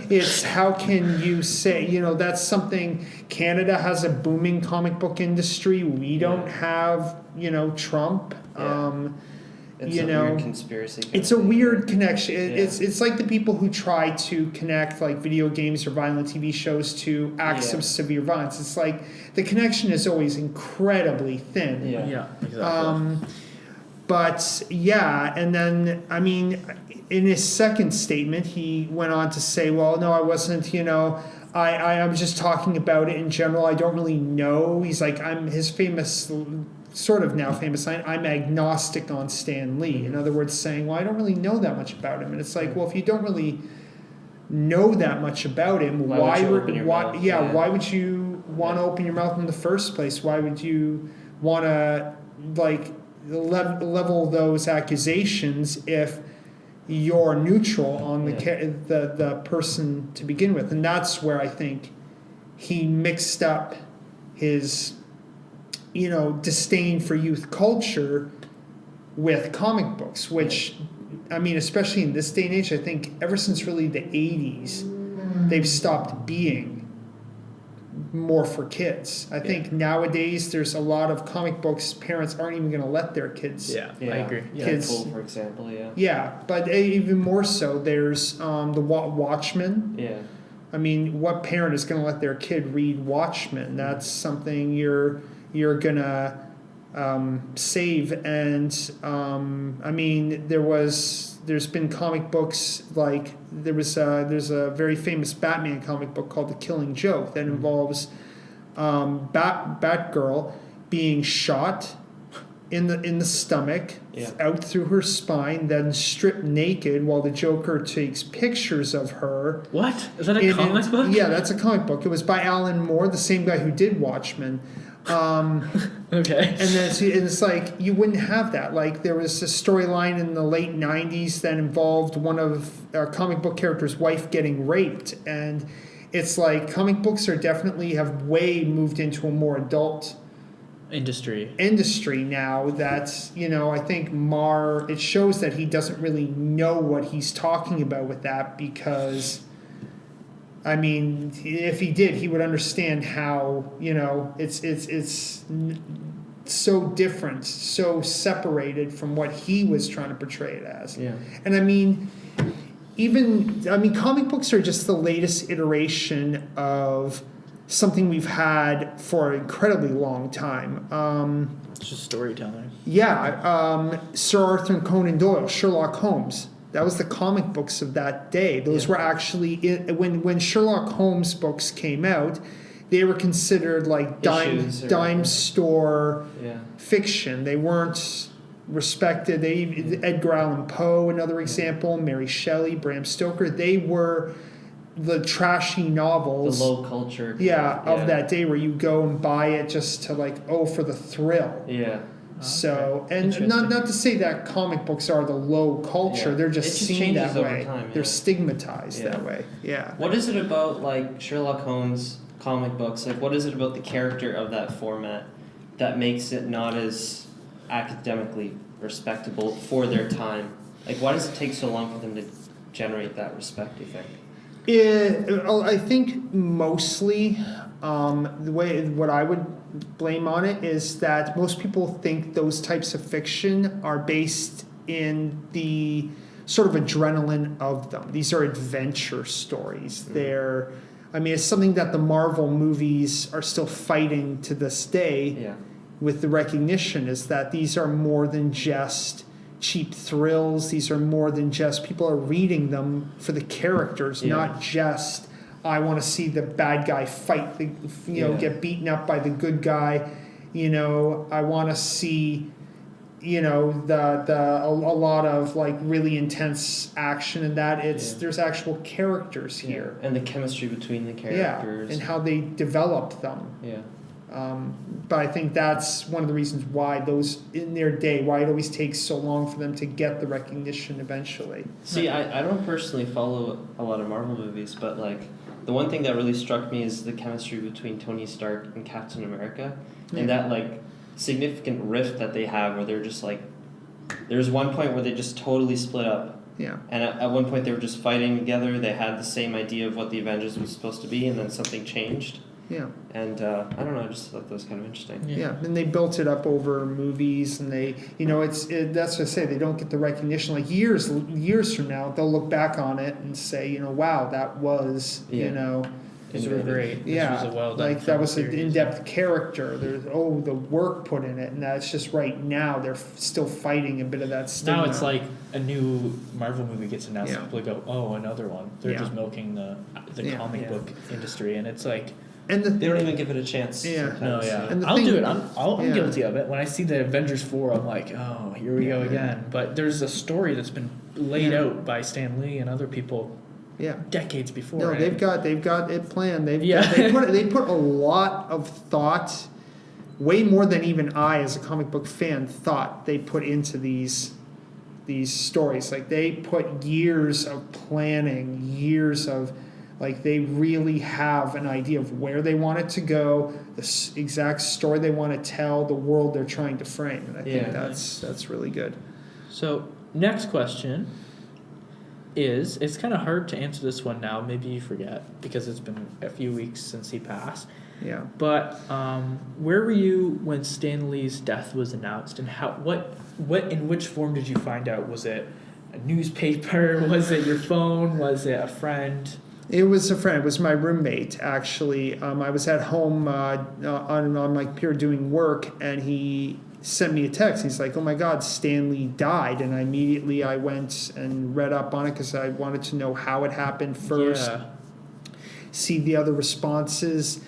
it's how can you say, that's something. Canada has a booming comic book industry. We don't have, Trump. Yeah. It's a weird conspiracy. It's a weird connection. It's like the people who try to connect like video games or violent TV shows to acts of severe violence. It's like the connection is always incredibly thin. Yeah, exactly. But and then I mean, in his second statement, he went on to say, "Well, no, I wasn't. I was just talking about it in general. I don't really know." He's like, I'm his famous. Sort of now famous line, I'm agnostic on Stan Lee. In other words, saying, well, I don't really know that much about him. And it's like, well, if you don't really know that much about him, why would you want to open your mouth in the first place? Why would you want to like level those accusations if you're neutral on the person to begin with? And that's where I think he mixed up his disdain for youth culture with comic books, which, I mean, especially in this day and age, I think ever since really the 80s, they've stopped being more for kids. I think nowadays there's a lot of comic books parents aren't even going to let their kids. I agree. Kids, Deadpool, for example, Yeah, but even more so, there's the Watchmen. Yeah. I mean, what parent is going to let their kid read Watchmen? That's something you're gonna save. And I mean, there's been comic books like there's a very famous Batman comic book called The Killing Joke that involves Batgirl being shot in the stomach, out through her spine, then stripped naked while the Joker takes pictures of her. What? Is that a comic book? Yeah, that's a comic book. It was by Alan Moore, the same guy who did Watchmen. Okay. And then it's like you wouldn't have that. Like there was a storyline in the late 90s that involved one of our comic book character's wife getting raped, and it's like comic books definitely have way moved into a more adult industry now. That's I think Maher, it shows that he doesn't really know what he's talking about with that, because I mean, if he did, he would understand how it's so different, so separated from what he was trying to portray it as. Yeah. And I mean, comic books are just the latest iteration of something we've had for an incredibly long time. It's just storytelling. Yeah, Sir Arthur Conan Doyle, Sherlock Holmes. That was the comic books of that day. Those were actually when Sherlock Holmes books came out, they were considered like dime store fiction. They weren't respected. Edgar Allan Poe, another example, Mary Shelley, Bram Stoker. They were the trashy The novels. low culture. Of that day, where you go and buy it just to for the thrill. Yeah. So, and Interesting. not to say that comic books are the low culture. Yeah. They're It just just seen changes that over way. time, They're yeah. stigmatized Yeah. that way. Yeah. What is it about like Sherlock Holmes comic books? Like, what is it about the character of that format that makes it not as academically respectable for their time? Like, why does it take so long for them to generate that respect, do you think? I think mostly what I would blame on it is that most people think those types of fiction are based in the sort of adrenaline of them. These are adventure stories. It's something that the Marvel movies are still fighting to this day Yeah. with the recognition, is that these are more than just cheap thrills. These are more than just, people are reading them for the characters, Yeah. not just, I want to see the bad guy fight, get beaten up by the good guy. I want to see, a lot of like really intense action and that. There's actual characters here. And the chemistry between the characters. And how they developed them. Yeah. But I think that's one of the reasons why those, in their day, why it always takes so long for them to get the recognition eventually. See, I don't personally follow a lot of Marvel movies, but like the one thing that really struck me is the chemistry between Tony Stark and Captain America, and that like significant rift that they have where they're just like, there's one point where they just totally split up. Yeah. And at one point they were just fighting together. They had the same idea of what the Avengers was supposed to be, and then something changed. Yeah. And I don't know, I just thought that was kind of interesting. Yeah, and they built it up over movies, and they, that's what I say, they don't get the recognition. Like years from now, they'll look back on it and say, wow, that was, These were great. yeah, This was a well-done like that film was an series. in-depth character. There's the work put in it, and that's just right now they're still fighting a bit of that stigma. Now it's like a new Marvel movie gets announced, Yeah. people go, oh, another one. They're Yeah. just milking the Yeah. comic Yeah. book industry, and it's like, and They don't even give it a chance. Yeah. sometimes. no, yeah, And the I'll thing- do it. I'm yeah. guilty of it. When I see the Avengers 4, I'm like, oh, here we go Yeah. again. But there's a story that's been laid Yeah. out by Stan Lee and other people yeah. decades before. No, and- they've got it planned. Yeah. They put a lot of thought, way more than even I, as a comic book fan, thought they put into these stories. Like they put years of planning, years of, like they really have an idea of where they want it to go, the exact story they want to tell, the world they're trying to frame, and I think Yeah. that's really good. So, next question is, it's kind of hard to answer this one now. Maybe you forget because it's been a few weeks since he passed. Yeah. But where were you when Stan Lee's death was announced, and in which form did you find out? Was it a newspaper? Was it your phone? Was it a friend? It was a friend. It was my roommate, actually. I was at home on my pier doing work, and he sent me a text. He's like, "Oh my God, Stan Lee died!" And I went and read up on it because I wanted to know how it happened first. Yeah. See the other responses,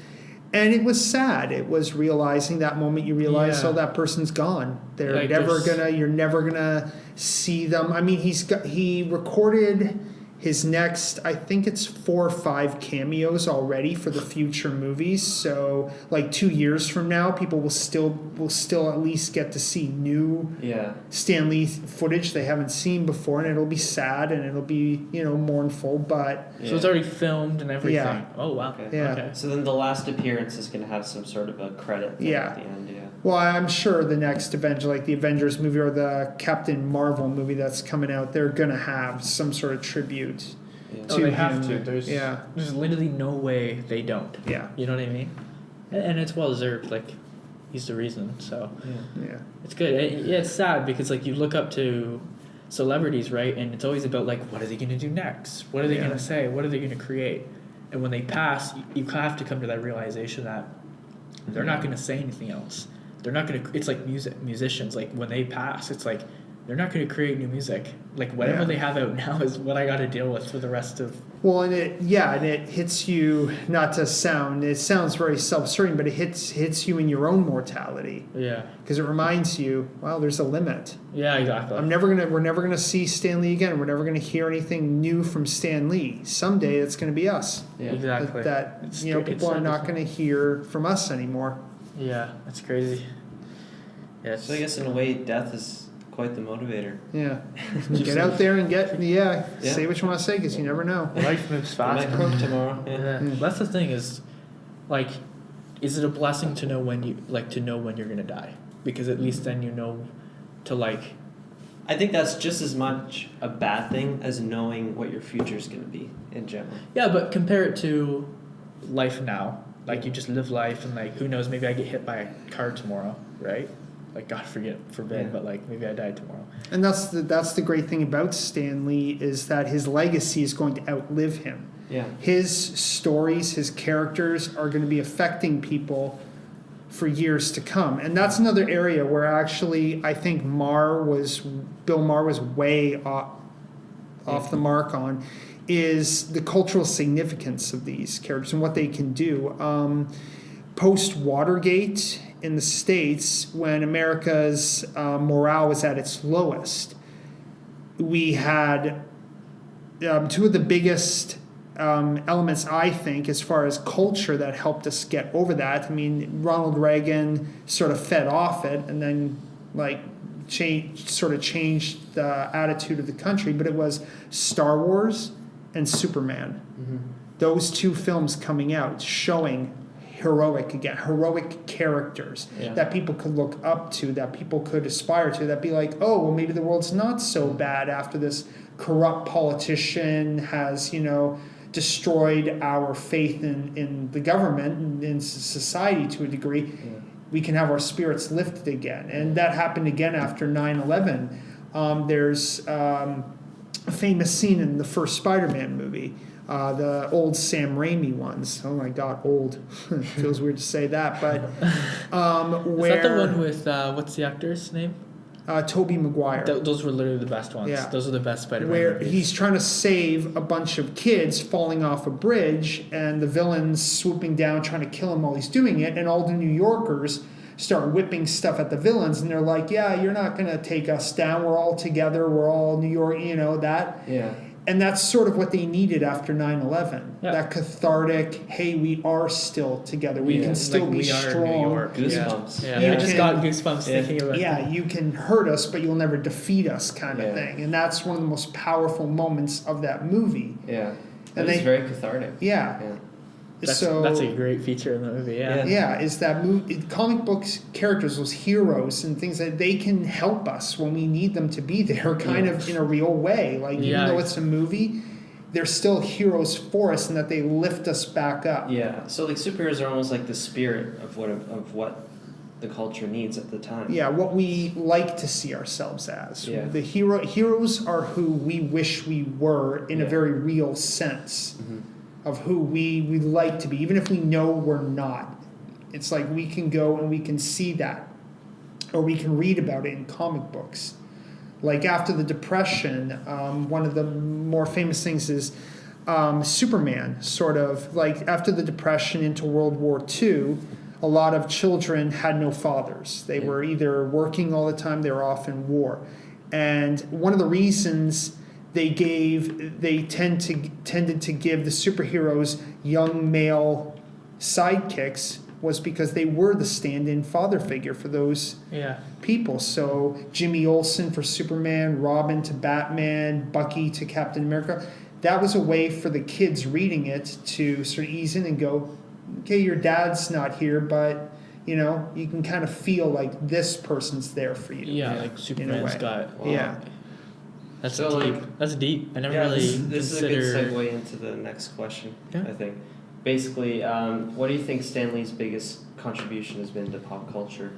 and it was sad. It was realizing that moment you realize, Yeah. oh, that person's gone. They're Like, you're never gonna see them. I mean, he recorded his next, I think it's 4 or 5 cameos already for the future movies. So like 2 years from now, people will still at least get to see new Yeah. Stan Lee footage they haven't seen before, and it'll be sad and it'll be, mournful, but So it's already filmed and everything. Yeah. Oh wow. Okay. Yeah. Okay. So then the last appearance is going to have some sort of a credit thing Yeah. at the end, yeah. well, I'm sure the next Avenger, like the Avengers movie or the Captain Marvel movie that's coming out, they're gonna have some sort of tribute. Yeah. Oh, to they have him. to. There's Yeah. literally no way they don't. Yeah, You know what I mean? And it's well deserved. Like, he's the reason. So yeah, it's good. It's sad because like you look up to celebrities, right? And it's always about like, what are they going to do next? What are they Yeah. going to say? What are they going to create? And when they pass, you have to come to that realization that they're not going to say anything else. They're not going to. It's like musicians. Like when they pass, it's like they're not going to create new music. Like whatever Yeah. they have out now is what I got to deal with for the rest of. Well, and it hits you, not to sound, it sounds very self-serving, but it hits you in your own mortality, Yeah. because it reminds you, well, there's a limit. Yeah, exactly. We're never gonna see Stan Lee again. We're never gonna hear anything new from Stan Lee. Someday it's gonna be us. Yeah. Exactly. That It's you know, it's people are sad, not isn't gonna hear from us anymore. it? Yeah, that's crazy. Yeah. So I guess in a way, death is quite the motivator. Yeah, Just get out there and say Yeah. what you want to say, because you never know. Life moves I might fast. cook tomorrow. Yeah. Yeah. That's the thing is, like, is it a blessing to know when you're gonna die? Because at least then you know, to like. I think that's just as much a bad thing as knowing what your future is going to be in general. Yeah, but compare it to life now. Like you just live life, and like who knows? Maybe I get hit by a car tomorrow, right? Like God forbid, Yeah. but like maybe I die tomorrow. And that's the great thing about Stan Lee, is that his legacy is going to outlive him. Yeah. His stories, his characters are going to be affecting people for years to come. And that's another area where actually I think Bill Maher was way off the mark on, is the cultural significance of these characters and what they can do. Post Watergate in the States, when America's morale was at its lowest, we had two of the biggest elements, I think, as far as culture that helped us get over that. I mean, Ronald Reagan sort of fed off it, and then changed the attitude of the country. But it was Star Wars and Superman. Mm-hmm. Those two films coming out, showing heroic characters Yeah. that people could look up to, that people could aspire to, that be like, oh, well, maybe the world's not so bad after this corrupt politician has, destroyed our faith in the government and in society to a degree. Yeah. We can have our spirits lifted again. And that happened again after 9/11. There's a famous scene in the first Spider-Man movie, the old Sam Raimi ones. Oh my God, old. Feels weird to say that, but where Is that the one with what's the actor's name? Tobey Maguire. Those were literally the best ones. Yeah. Those are the best Spider-Man Where movies. he's trying to save a bunch of kids falling off a bridge, and the villain's swooping down trying to kill him while he's doing it, and all the New Yorkers start whipping stuff at the villains, and they're like, yeah, you're not going to take us down. We're all together. We're all New York, that. Yeah. And that's sort of what they needed after 9/11. Yeah. That cathartic, hey, we are still together. We Yeah. can still Like, be we are New strong. York. Goosebumps. Yeah, You I just can- got goosebumps Yeah. thinking about Yeah, it. you can hurt us, but you'll never defeat us, kind of Yeah. thing. And that's one of the most powerful moments of that movie. Yeah. And That is they- very cathartic. Yeah. Yeah. That's So a great feature in the movie. Yeah. yeah, is that comic books characters, those heroes and things that they can help us when we need them to be there, kind Yeah. of in a real way. Like Yeah. even though it's a movie, they're still heroes for us, and that they lift us back up. Yeah. So like superheroes are almost like the spirit of what the culture needs at the time. Yeah, what we like to see ourselves as. Yeah. The heroes are who we wish we were in a Yeah. very real sense Mhm. of who we like to be, even if we know we're not. It's like we can go and we can see that, or we can read about it in comic books. Like after the Depression, one of the more famous things is Superman, sort of like after the Depression into World War II, a lot of children had no fathers. They were either working all the time, they were off in war. And one of the reasons they tended to give the superheroes young male sidekicks was because they were the stand-in father figure for those Yeah. people. So Jimmy Olsen for Superman, Robin to Batman, Bucky to Captain America. That was a way for the kids reading it to sort of ease in and go, okay, your dad's not here, but you can kind of feel like this person's there for you. Yeah, Yeah. like Superman's way. got. Wow. Yeah. That's So, deep. like- That's deep. I never Yeah, really this is a considered. good segue into the next question, Yeah. I think. Basically, what do you think Stan Lee's biggest contribution has been to pop culture?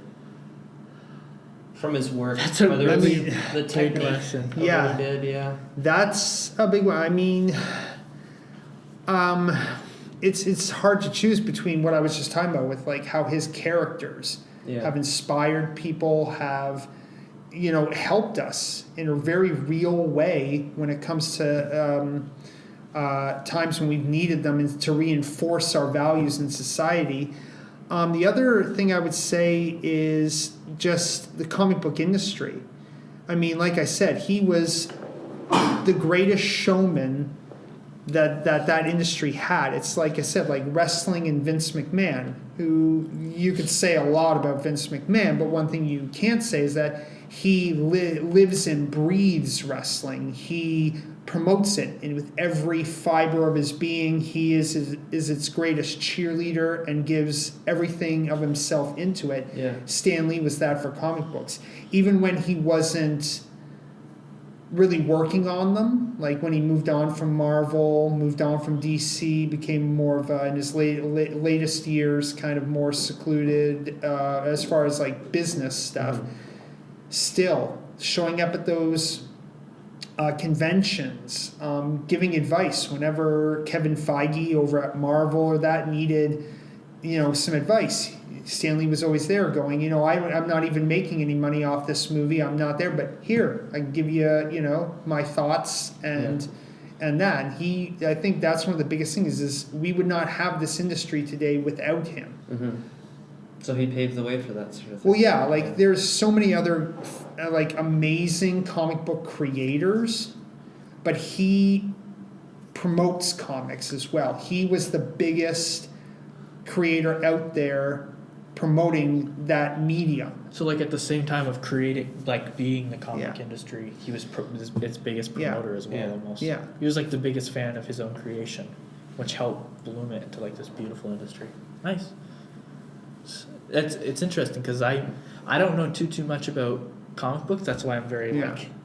From his work, That's a whether it's really the Great technique question. of Yeah. what he did, yeah. That's a big one. I mean, it's hard to choose between what I was just talking about with like how his characters Yeah. have inspired people, have helped us in a very real way when it comes to times when we've needed them and to reinforce our values in society. The other thing I would say is just the comic book industry. I mean, like I said, he was the greatest showman that industry had. It's like I said, like wrestling and Vince McMahon, who you could say a lot about Vince McMahon, but one thing you can't say is that he lives and breathes wrestling. He promotes it, and with every fiber of his being, he is its greatest cheerleader and gives everything of himself into it. Yeah. Stan Lee was that for comic books. Even when he wasn't really working on them, like when he moved on from Marvel, moved on from DC, became more of in his latest years, kind of more secluded as far as like business stuff. Mm-hmm. Still showing up at those conventions, giving advice whenever Kevin Feige over at Marvel or that needed, some advice. Stan Lee was always there going, I'm not even making any money off this movie. I'm not there, but here, I can give you, my thoughts and that. And I think that's one of the biggest things is we would not have this industry today without him. Mm-hmm. So he paved the way for that sort of thing. Well, yeah, there's so many other amazing comic book creators, but he promotes comics as well. He was the biggest creator out there promoting that medium. So at the same time of creating, being the comic industry, he was its biggest promoter as well, almost. Yeah. He was the biggest fan of his own creation, which helped bloom it into this beautiful industry. Nice. It's interesting because I don't know too much about comic books. That's why I'm very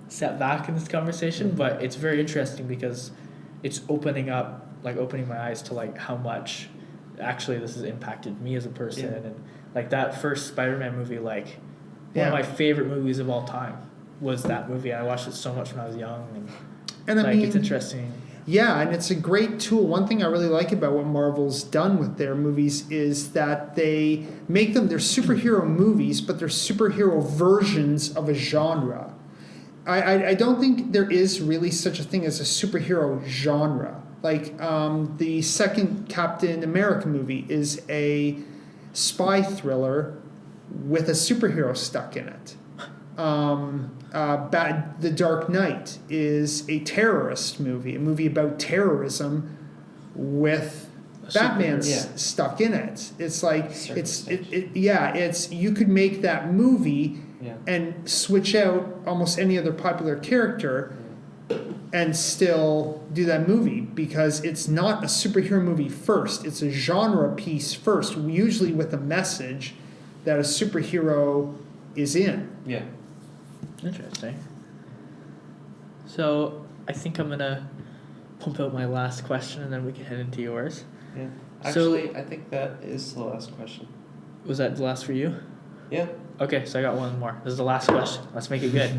set back in this conversation. Mm-hmm. But it's very interesting because it's opening my eyes to how much actually this has impacted me as a person. And that first Spider-Man movie, one of my favorite movies of all time was that movie. I watched it so much when I was young, and I mean, it's interesting. Yeah, and it's a great tool. One thing I really like about what Marvel's done with their movies is that they make them, they're superhero movies, but they're superhero versions of a genre. I don't think there is really such a thing as a superhero genre. The second Captain America movie is a spy thriller with a superhero stuck in it. The Dark Knight is a terrorist movie, a movie about terrorism with Batman stuck in it. It's it's you could make that movie and switch out almost any other popular character and still do that movie because it's not a superhero movie first. It's a genre piece first, usually with a message that a superhero is in. Yeah. Interesting. So I think I'm gonna pump out my last question and then we can head into yours. Yeah. Actually, I think that is the last question. Was that the last for you? Yeah. Okay, so I got one more. This is the last question. Let's make it good.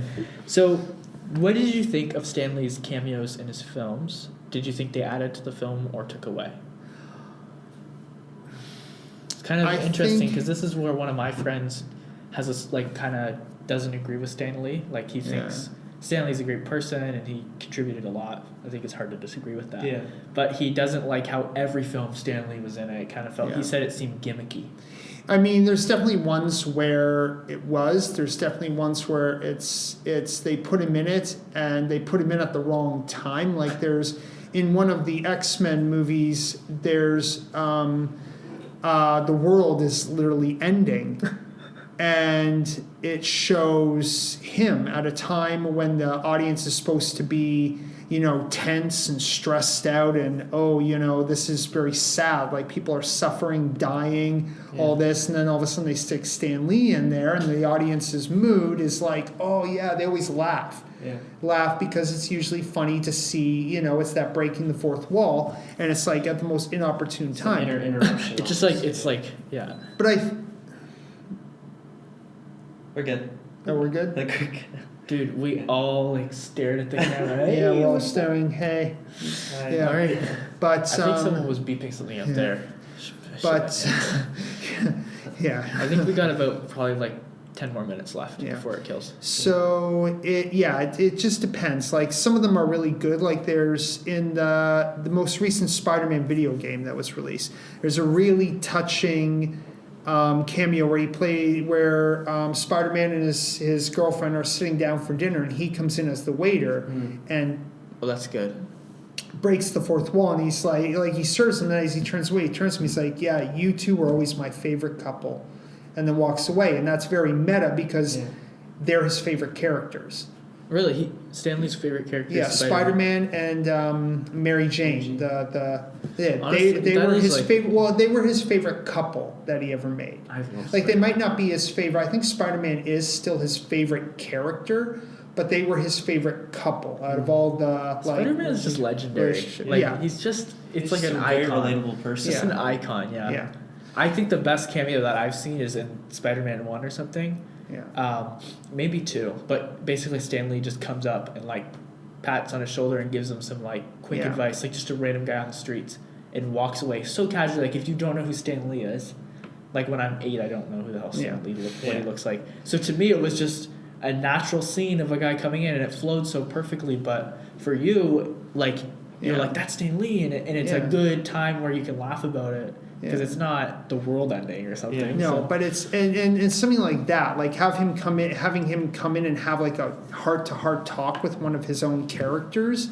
So, what did you think of Stan Lee's cameos in his films? Did you think they added to the film or took away? It's kind of interesting because this is where one of my friends has this kind of doesn't agree with Stan Lee. He thinks Stan Lee's a great person and he contributed a lot. I think it's hard to disagree with that. Yeah. But he doesn't like how every film Stan Lee was in it kind of felt. He said it seemed gimmicky. I mean, there's definitely ones where it was. There's definitely ones where it's they put him in it and they put him in at the wrong time. There's in one of the X-Men movies, there's the world is literally ending. And it shows him at a time when the audience is supposed to be, tense and stressed out and, this is very sad. People are suffering, dying, all this. And then all of a sudden they stick Stan Lee in there and the audience's mood is oh, yeah, they always laugh. Yeah. Laugh because it's usually funny to see, it's that breaking the fourth wall. And it's at the most inopportune time. Interruption. It's just yeah. But We're good. Oh, we're good? We're good. Dude, we all stared at the camera. Hey, yeah, we're all staring. Hey. Yeah. All right. But I think someone was beeping something up there. But yeah. I think we got about probably 10 more minutes left before it kills. So it just depends. Like some of them are really good. Like there's in the most recent Spider-Man video game that was released. There's a really touching cameo where Spider-Man and his girlfriend are sitting down for dinner, and he comes in as the waiter and that's good. breaks the fourth wall, and he's like he serves him, and as he turns away, he turns to me, he's like, yeah, you two were always my favorite couple, and then walks away. And that's very meta because they're his favorite characters. Really? Stanley's favorite character is Spider-Man and Mary Jane. Honestly, they were his favorite. Well, they were his favorite couple that he ever made. They might not be his favorite. I think Spider-Man is still his favorite character, but they were his favorite couple out of all the Spider-Man is just legendary. He's just he's like an icon. Very relatable person. Just an icon. Yeah. I think the best cameo that I've seen is in Spider-Man 1 or something. Maybe 2, but basically Stan Lee just comes up and like pats on his shoulder and gives him some like quick advice, like just a random guy on the streets, and walks away so casually. Like if you don't know who Stan Lee is, like when I'm 8, I don't know who the hell Stan Lee what he looks like. So to me, it was just a natural scene of a guy coming in, and it flowed so perfectly. But for you, like you're like that's Stan Lee, and it's a good time where you can laugh about it. Because it's not the world ending or something. Yeah. No, but it's and something like that, like having him come in and have like a heart-to-heart talk with one of his own characters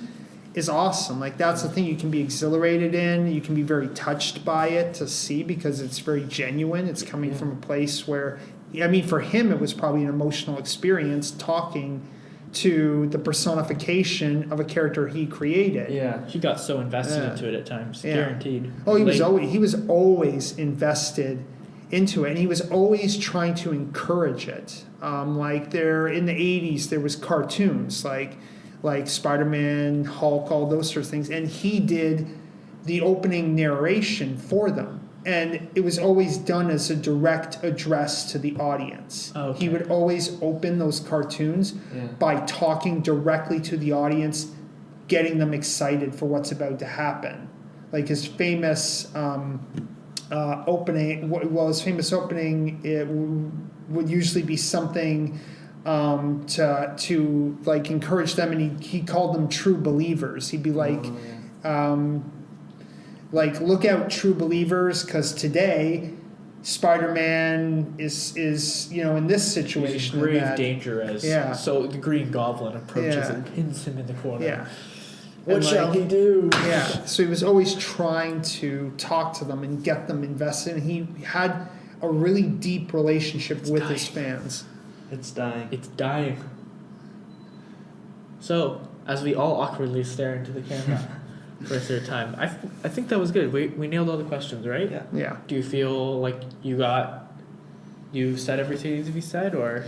is awesome. Like that's the thing you can be exhilarated in. You can be very touched by it to see because it's very genuine. It's coming from a place where, I mean, for him it was probably an emotional experience talking to the personification of a character he created. Yeah, he got so invested into it at times, guaranteed. Oh, he was always invested into it, and he was always trying to encourage it. Like there in the 80s, there was cartoons like Spider-Man, Hulk, all those sort of things, and he did the opening narration for them. And it was always done as a direct address to the audience. Okay. He would always open those cartoons by talking directly to the audience, getting them excited for what's about to happen. Like his famous opening, it would usually be something to like encourage them, and he called them true believers. He'd be like, like, look out, true believers, because today Spider-Man is in this situation. He's in grave danger as so the Green Goblin approaches and pins him in the corner. Yeah. What shall he do? Yeah. So he was always trying to talk to them and get them invested. And he had a really deep relationship with his fans. It's dying. It's dying. So, as we all awkwardly stare into the camera for a third time, I think that was good. We nailed all the questions, right? Yeah. Do you feel like you said everything that needs to be said, or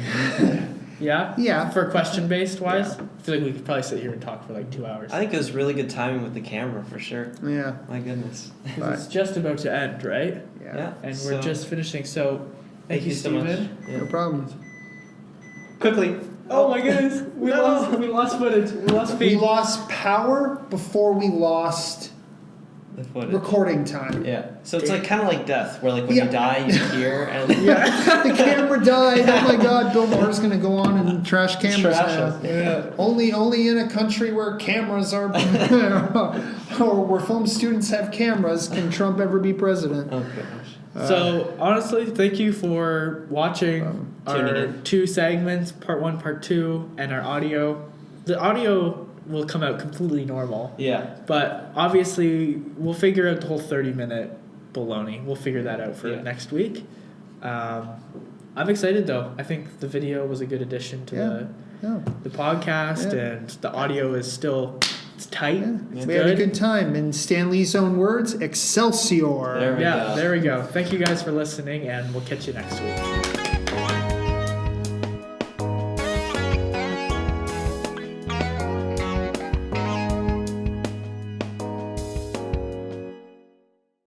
yeah? For question-based wise, I feel like we could probably sit here and talk for like 2 hours. I think it was really good timing with the camera for sure. Yeah. My goodness. It's just about to end, right? Yeah. And we're just finishing. So thank you, so much. Steven. Yeah. No problem. Quickly. Oh my goodness. We lost footage. We lost feed. We lost power before we lost the footage. Recording time. Yeah. So it's like kind of like death, where like when you die, you hear and the camera died. Oh my God, Bill Maher's gonna go on and trash cameras now. Yeah. Only in a country where cameras are, or where film students have cameras, can Trump ever be president? Oh gosh. So honestly, thank you for watching our 2 segments, part 1, part 2, and our audio. The audio will come out completely normal. Yeah. But obviously, we'll figure out the whole 30-minute baloney. We'll figure that out for next week. I'm excited though. I think the video was a good addition to the podcast, and the audio is still. It's tight. Yeah. It's we had a good time. In Stan Lee's own words, Excelsior. There we go. Thank you guys for listening, and we'll catch you next week.